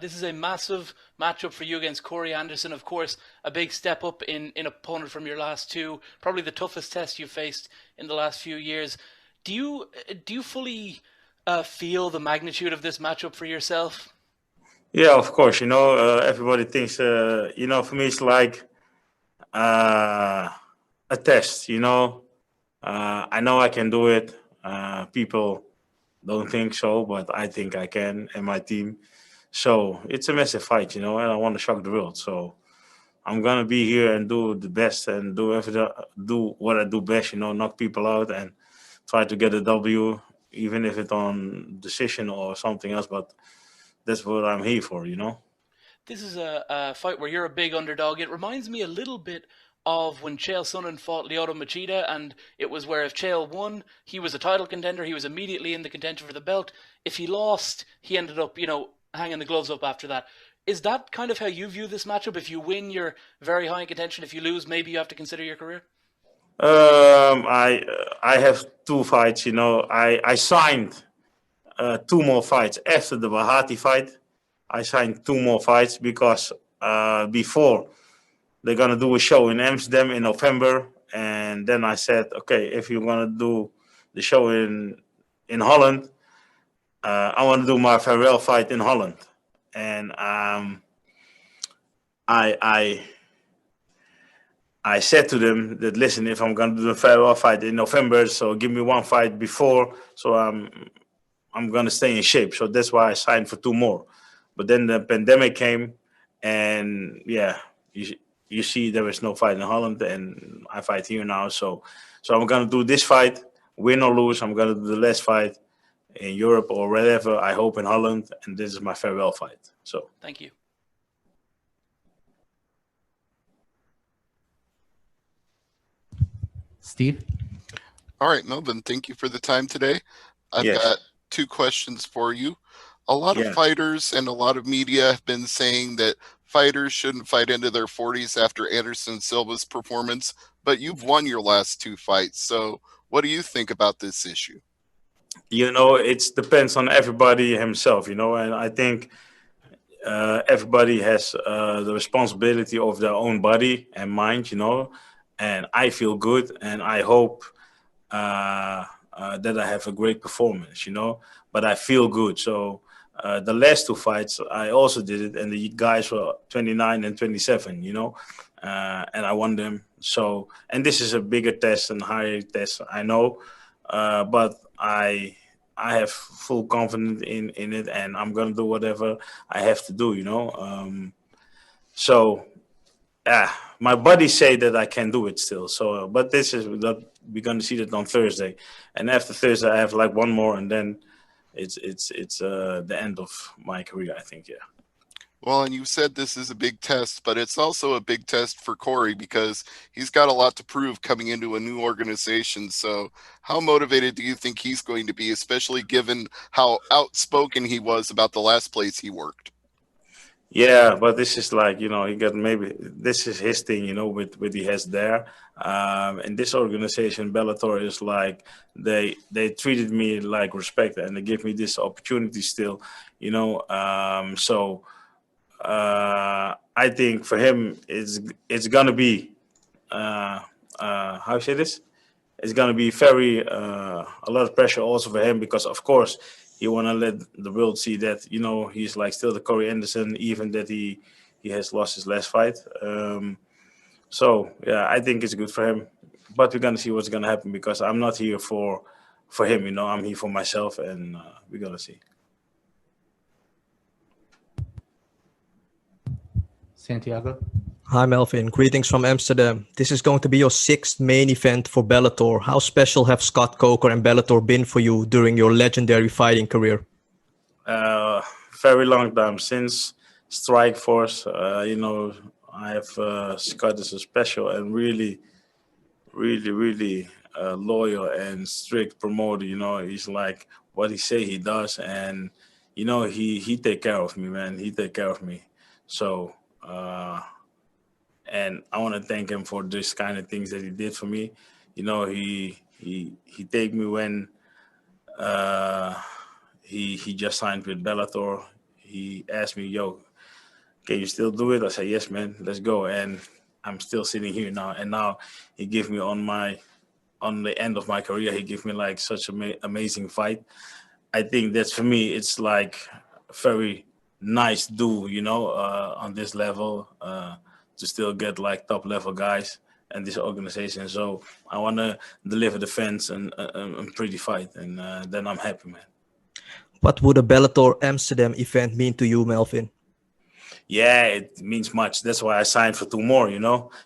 This is a massive matchup for you against Corey Anderson. Of course, a big step up in opponent from your last two. Probably the toughest test you've faced in the last few years. Do you fully feel the magnitude of this matchup for yourself? Yeah, of course. Everybody thinks. For me, it's like uh, a test. I know I can do it. People don't think so, but I think I can, and my team. So it's a massive fight, and I want to shock the world. So I'm gonna be here and do the best and do what I do best. Knock people out and try to get a W, even if it's on decision or something else. But that's what I'm here for. This is a fight where you're a big underdog. It reminds me a little bit of when Chael Sonnen fought Lyoto Machida, and it was where if Chael won, he was a title contender. He was immediately in the contention for the belt. If he lost, he ended up, hanging the gloves up after that. Is that kind of how you view this matchup? If you win, you're very high in contention. If you lose, maybe you have to consider your career. I have two fights. I signed two more fights after the Bahati fight. I signed two more fights because before they're gonna do a show in Amsterdam in November, and then I said, okay, if you're gonna do the show in Holland, I want to do my farewell fight in Holland, and I I I said to them that listen, if I'm gonna do the farewell fight in November, so give me one fight before, so I'm gonna stay in shape. So that's why I signed for two more. But then the pandemic came, and yeah, you you see there is no fight in Holland, and I fight here now. So I'm gonna do this fight, win or lose. I'm gonna do the last fight in Europe or wherever. I hope in Holland, and this is my farewell fight. So Thank you. Steve? All right, Melvin, thank you for the time today. I've yes, got two questions for you. A lot of yeah, fighters and a lot of media have been saying that fighters shouldn't fight into their 40s after Anderson Silva's performance, but you've won your last two fights. So, what do you think about this issue? it depends on everybody himself. And I think everybody has the responsibility of their own body and mind. And I feel good, and I hope that I have a great performance. But I feel good. So the last two fights, I also did it, and the guys were 29 and 27. And I won them. So, and this is a bigger test and higher test, I know, but I have full confidence in it, and I'm gonna do whatever I have to do. So my body say that I can do it still. So, but this is that we're gonna see that on Thursday, and after Thursday I have like one more, and then it's the end of my career. I think. Yeah. Well, and you said this is a big test, but it's also a big test for Corey because he's got a lot to prove coming into a new organization. So, how motivated do you think he's going to be, especially given how outspoken he was about the last place he worked? Yeah, but this is like he got maybe this is his thing, with what he has there. And this organization, Bellator, is like they treated me like respect, and they give me this opportunity still, So I think for him, it's gonna be how you say this? It's gonna be very a lot of pressure also for him because of course he wanna let the world see that he's like still the Corey Anderson, even that he has lost his last fight. So yeah, I think it's good for him, but we're gonna see what's gonna happen because I'm not here for him. I'm here for myself, and we're gonna see. Santiago? Hi Melvin, greetings from Amsterdam. This is going to be your sixth main event for Bellator. How special have Scott Coker and Bellator been for you during your legendary fighting career? Uh, Very long time since Strike Force. I have Scott is a special and really, really, really loyal and strict promoter. He's like what he say he does, and he take care of me, man. He take care of me. So. And I want to thank him for this kind of things that he did for me. He take me when uh, he just signed with Bellator. he asked me, "Yo, can you still do it?" I said, "Yes, man, let's go." And I'm still sitting here now. And now he gave me on the end of my career, he gave me like such an amazing fight. I think that's for me. It's like very nice to do, on this level to still get like top level guys and this organization. So I want to deliver the fans a pretty fight, and then I'm happy, man. What would a Bellator Amsterdam event mean to you, Melvin? Yeah, it means much. That's why I signed for 2 more,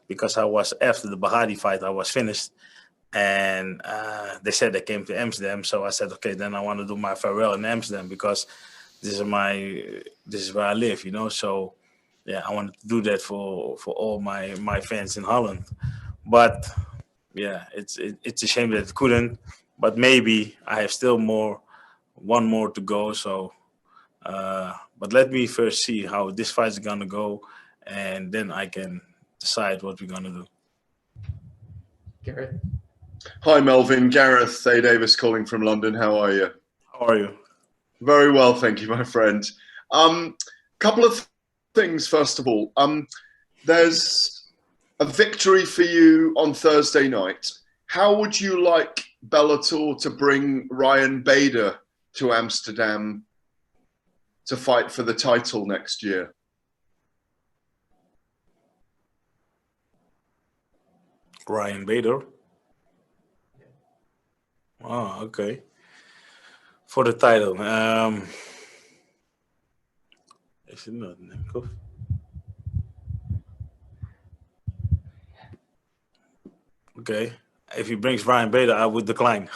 because I was after the Bahadi fight, I was finished. And they said they came to Amsterdam, so I said, okay, then I want to do my farewell in Amsterdam because this is where I live, So yeah, I wanted to do that for all my fans in Holland. But yeah, it's a shame that it couldn't. But maybe I have still one more to go. So, but let me first see how this fight is gonna go, and then I can decide what we're gonna do. Gareth. Hi, Melvin. Gareth A. Davis calling from London. How are you? How are you? Very well, thank you, my friend. Couple of things, first of all. There's a victory for you on Thursday night. How would you like Bellator to bring Ryan Bader to Amsterdam to fight for the title next year? Ryan Bader. Oh, okay. For the title, is it not Nemkov? Okay. If he brings Ryan Bader, I would decline.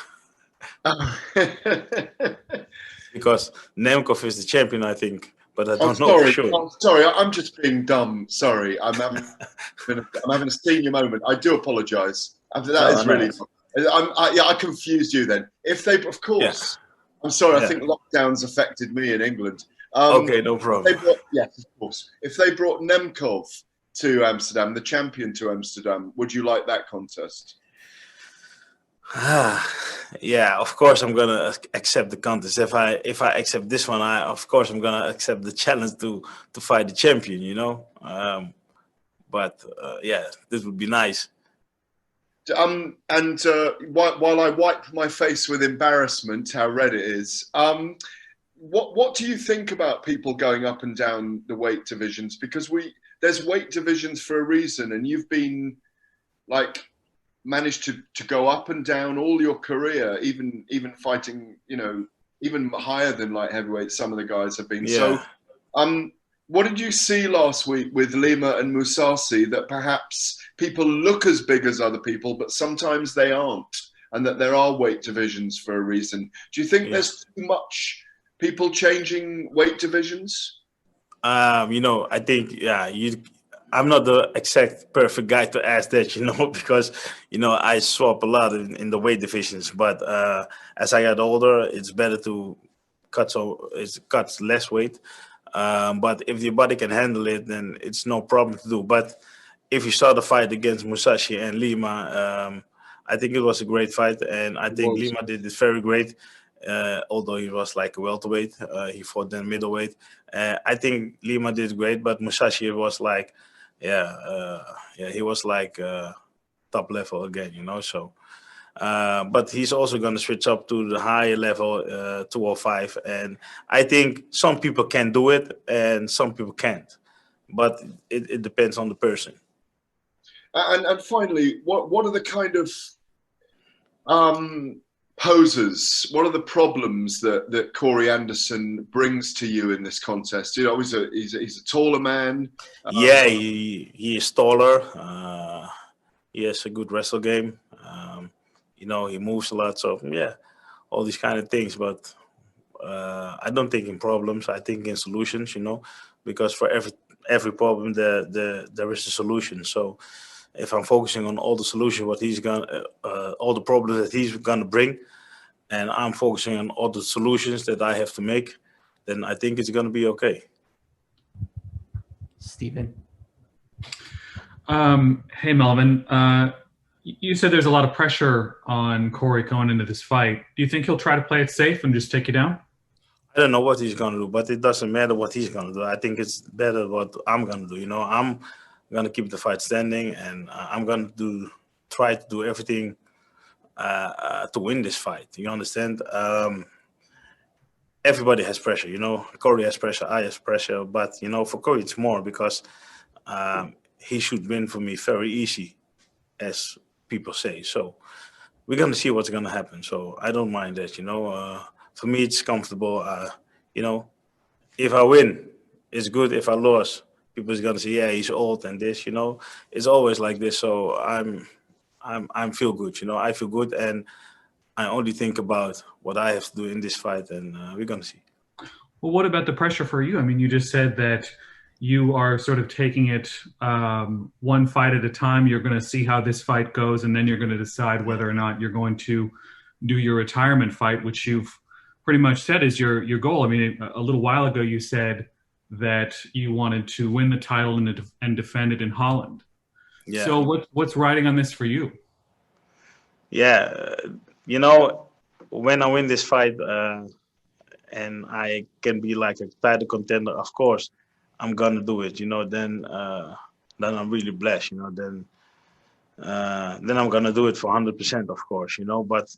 Because Nemkov is the champion, I think, but I don't know for sure. I'm sorry, I'm just being dumb. Sorry, I'm having a senior moment. I do apologise. I confused you then. If they, of course, yeah. I'm sorry. Yeah. I think lockdowns affected me in England. Okay, no problem. Yes, of course. If they brought Nemkov to Amsterdam, the champion to Amsterdam, would you like that contest? Yeah, of course I'm gonna accept the contest. If I accept this one, of course I'm gonna accept the challenge to fight the champion. But yeah, this would be nice. And while I wipe my face with embarrassment, how red it is, what do you think about people going up and down the weight divisions? Because there's weight divisions for a reason, and you've been managed to go up and down all your career, even fighting, even higher than light heavyweight. Some of the guys have been. Yeah. So, what did you see last week with Lima and Mousasi that perhaps people look as big as other people, but sometimes they aren't, and that there are weight divisions for a reason? Do you think there's too much people changing weight divisions? I think, I'm not the exact perfect guy to ask that, because, I swap a lot in the weight divisions. But as I got older, it's better to cut less weight. But if your body can handle it, then it's no problem to do. But if you start a fight against Musashi and Lima, I think it was a great fight. And I think Lima did it very great. Although he was like a welterweight, he fought then middleweight. I think Lima did great, but Musashi was like, he was like top level again, So, but he's also going to switch up to the higher level, 205, and I think some people can do it and some people can't. But it depends on the person. And finally, what are the kind of poses? What are the problems that Corey Anderson brings to you in this contest? He's a taller man. He is taller. He has a good wrestle game. He moves a lot. So all these kind of things. But I don't think in problems. I think in solutions. Because for every problem there is a solution. So if I'm focusing on all the solutions, all the problems that he's gonna bring, and I'm focusing on all the solutions that I have to make, then I think it's gonna be okay. Stephen. Hey, Melvin. You said there's a lot of pressure on Corey going into this fight. Do you think he'll try to play it safe and just take you down? don't know what he's gonna do, but it doesn't matter what he's gonna do. I think it's better what I'm gonna do. I'm gonna keep the fight standing, and I'm gonna try to do everything to win this fight. You understand? Everybody has pressure. Corey has pressure. I have pressure, but for Corey it's more because he should win for me very easy, as people say. So we're gonna see what's gonna happen. So I don't mind that. For me it's comfortable. If I win, it's good. If I lose, people's gonna say, yeah, he's old and this. It's always like this. So I'm feel good. I feel good, and I only think about what I have to do in this fight, and we're gonna see. Well, what about the pressure for you? I mean, you just said that you are sort of taking it one fight at a time. You're going to see how this fight goes, and then you're going to decide whether or not you're going to do your retirement fight, which you've pretty much said is your goal. I mean, a little while ago you said that you wanted to win the title and defend it in Holland. Yeah. So what's riding on this for you? Yeah, when I win this fight and I can be like a title contender, of course, I'm gonna do it. Then I'm really blessed. Then I'm gonna do it for 100%, of course. But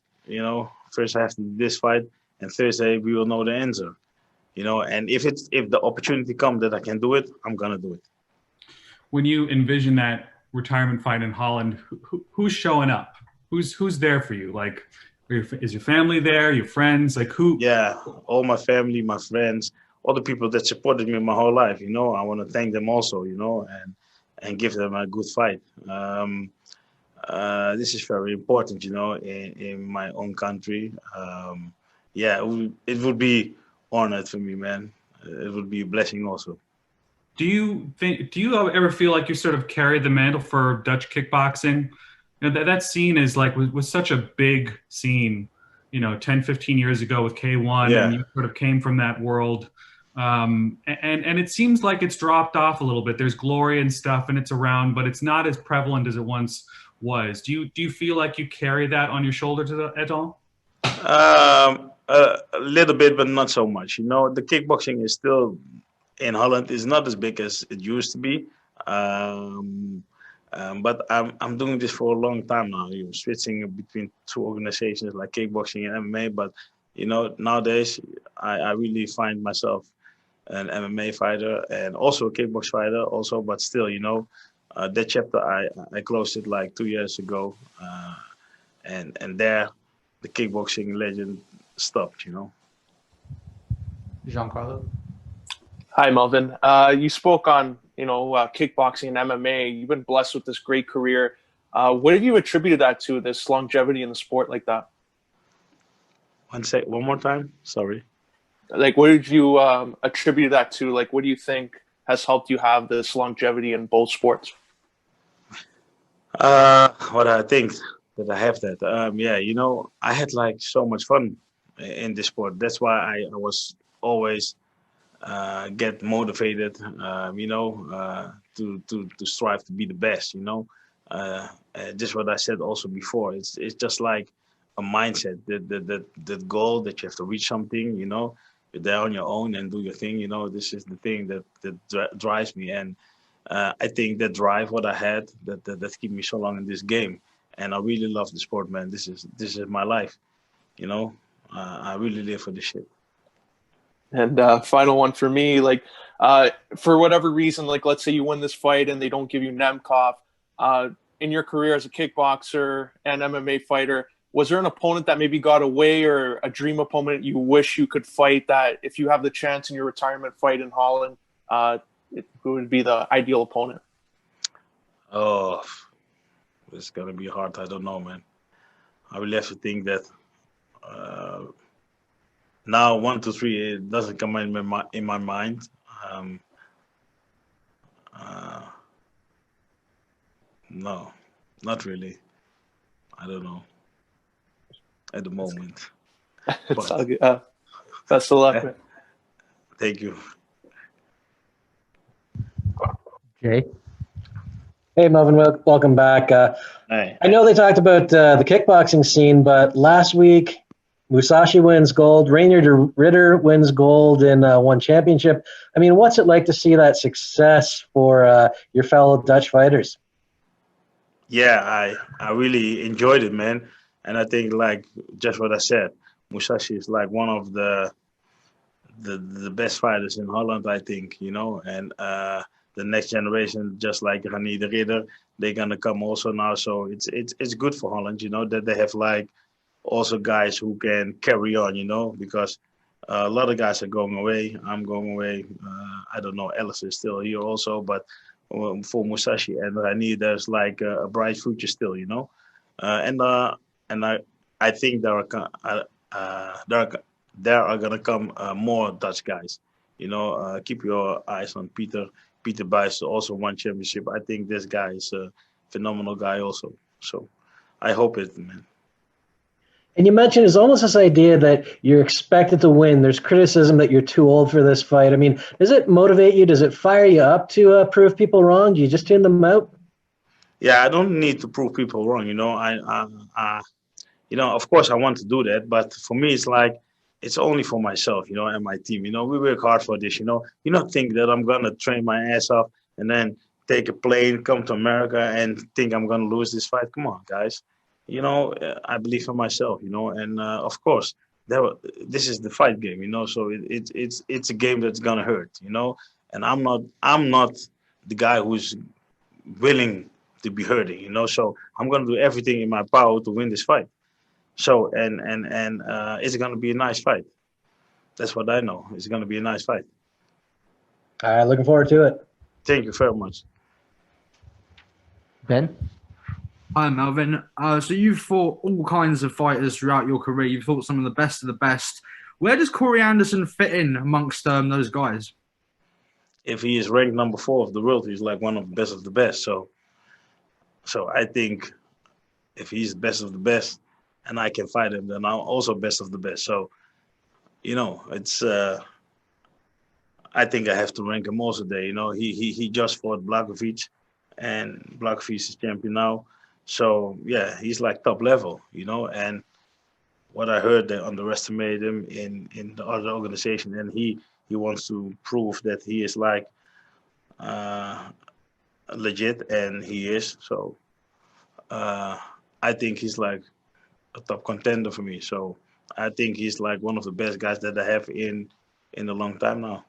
first I have to do this fight, and Thursday we will know the answer. And if the opportunity comes that I can do it, I'm gonna do it. When you envision that retirement fight in Holland, who's showing up? Who's there for you? Like, is your family there? Your friends? Like who? Yeah, all my family, my friends, all the people that supported me my whole life. I want to thank them also. And give them a good fight. This is very important. In my own country. It would be honored for me, man. It would be a blessing also. Do you ever feel like you sort of carried the mantle for Dutch kickboxing? That scene was such a big scene, 10, 15 years ago with K1, and you sort of came from that world. And it seems like it's dropped off a little bit. There's glory and stuff, and it's around, but it's not as prevalent as it once was. Do you feel like you carry that on your shoulders at all? A little bit, but not so much. The kickboxing is still in Holland is not as big as it used to be. But I'm doing this for a long time now. You're switching between two organizations like kickboxing and MMA. But nowadays I really find myself an MMA fighter and also a kickbox fighter also. But still, that chapter I closed it like 2 years ago, and there the kickboxing legend stopped. Giancarlo. Hi, Melvin. You spoke on kickboxing and MMA. You've been blessed with this great career. What have you attributed that to, this longevity in the sport like that? One more time. Sorry. Like, what did you attribute that to? Like, what do you think has helped you have this longevity in both sports? What I think that I have that. I had like so much fun in this sport. That's why I was always get motivated, to strive to be the best. Just what I said also before. It's just like a mindset. That goal that you have to reach something. You're there on your own and do your thing. This is the thing that drives me, and I think that drive what I had that keep me so long in this game. And I really love the sport, man. This is my life. I really live for this shit. And final one for me, like for whatever reason, like let's say you win this fight and they don't give you Nemkov. In your career as a kickboxer and MMA fighter, was there an opponent that maybe got away or a dream opponent you wish you could fight that if you have the chance in your retirement fight in Holland, who would be the ideal opponent? Oh, it's going to be hard. I don't know, man. I really have to think that now 1, 2, 3, it doesn't come in my mind. No, not really. I don't know at the moment. It's all good. Best of luck, man. Thank you. Jay. Hey, Melvin, welcome back. Hey. I know they talked about the kickboxing scene, but last week Musashi wins gold. Rainier Ritter wins gold in one championship. I mean, what's it like to see that success for your fellow Dutch fighters? Yeah, I really enjoyed it, man. And I think like just what I said, Musashi is like one of the best fighters in Holland, I think, and the next generation, just like Rani de Ridder, they're gonna come also now. So it's good for Holland, that they have like also guys who can carry on, because a lot of guys are going away. I'm going away. I don't know, Ellis is still here also, but for Musashi and Rani, there's like a bright future still, and I think there are gonna come more Dutch guys. Keep your eyes on Peter. Peter Buys also won championship. I think this guy is a phenomenal guy also. So I hope it, man. And you mentioned it's almost this idea that you're expected to win. There's criticism that you're too old for this fight. I mean, does it motivate you? Does it fire you up to prove people wrong? Do you just tune them out? Yeah, I don't need to prove people wrong. Of course I want to do that, but for me, it's like, it's only for myself, and my team. We work hard for this. You not think that I'm gonna train my ass off and then take a plane, come to America, and think I'm gonna lose this fight. Come on, guys. I believe in myself. And of course, this is the fight game. So it's a game that's gonna hurt. And I'm not the guy who's willing to be hurting. So I'm gonna do everything in my power to win this fight. So and it's gonna be a nice fight. That's what I know. It's gonna be a nice fight. All right, looking forward to it. Thank you very much. Ben? Hi, Melvin. So you've fought all kinds of fighters throughout your career. You've fought some of the best of the best. Where does Corey Anderson fit in amongst those guys? If he is ranked number 4 of the world, he's like one of the best. So I think if he's the best of the best, and I can fight him, then I'm also best of the best. So, it's. I think I have to rank him also there. He just fought Blachowicz, and Blachowicz is champion now. So yeah, he's like top level. And what I heard, they underestimate him in the other organization, and he wants to prove that he is like legit, and he is. So I think he's like a top contender for me. So I think he's like one of the best guys that I have in a long time now.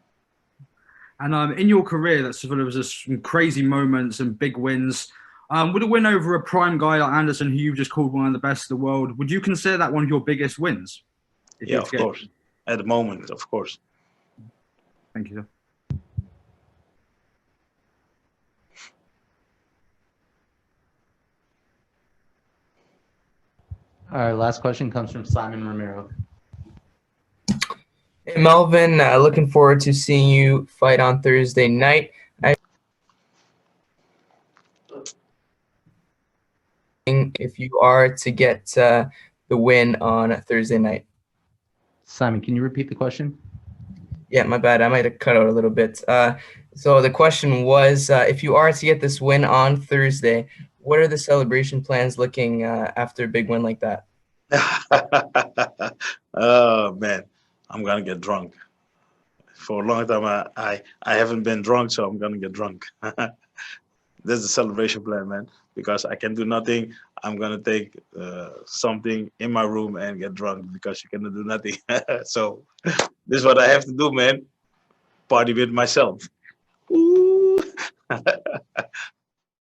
And in your career, that's sort of just some crazy moments and big wins. With a win over a prime guy like Anderson, who you've just called one of the best in the world, would you consider that one of your biggest wins? Yeah, of course. At the moment, of course. Thank you, sir. Our last question comes from Simon Romero. Hey, Melvin, looking forward to seeing you fight on Thursday night. If you are to get the win on Thursday night. Simon, can you repeat the question? Yeah, my bad. I might have cut out a little bit. So the question was, if you are to get this win on Thursday, what are the celebration plans looking after a big win like that? Oh, man. I'm going to get drunk. For a long time, I haven't been drunk, so I'm going to get drunk. That's the celebration plan, man. Because I can do nothing, I'm going to take something in my room and get drunk because you cannot do nothing. So this is what I have to do, man. Party with myself. Ooh.